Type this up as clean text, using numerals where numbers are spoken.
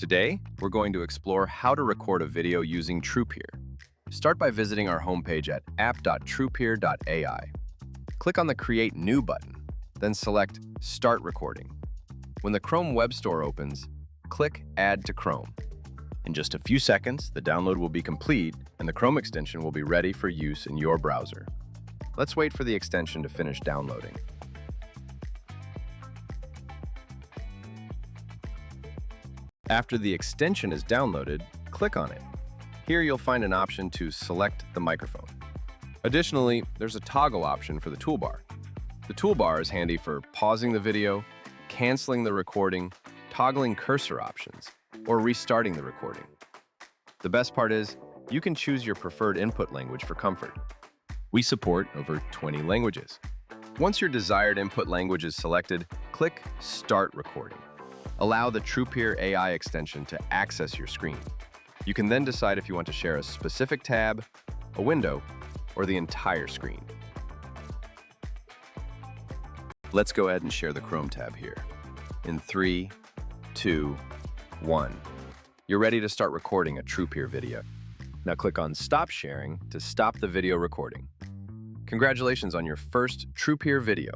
Today, we're going to explore how to record a video using Trupeer. Start by visiting our homepage at app.trupeer.ai. Click on the Create New button, then select Start Recording. When the Chrome Web Store opens, click Add to Chrome. In just a few seconds, the download will be complete and the Chrome extension will be ready for use in your browser. Let's wait for the extension to finish downloading. After the extension is downloaded, click on it. Here you'll find an option to select the microphone. Additionally, there's a toggle option for the toolbar. The toolbar is handy for pausing the video, canceling the recording, toggling cursor options, or restarting the recording. The best part is, you can choose your preferred input language for comfort. We support over 20 languages. Once your desired input language is selected, click Start Recording. Allow the Trupeer AI extension to access your screen. You can then decide if you want to share a specific tab, a window, or the entire screen. Let's go ahead and share the Chrome tab here. In 3, 2, 1. You're ready to start recording a Trupeer video. Now click on Stop Sharing to stop the video recording. Congratulations on your first Trupeer video.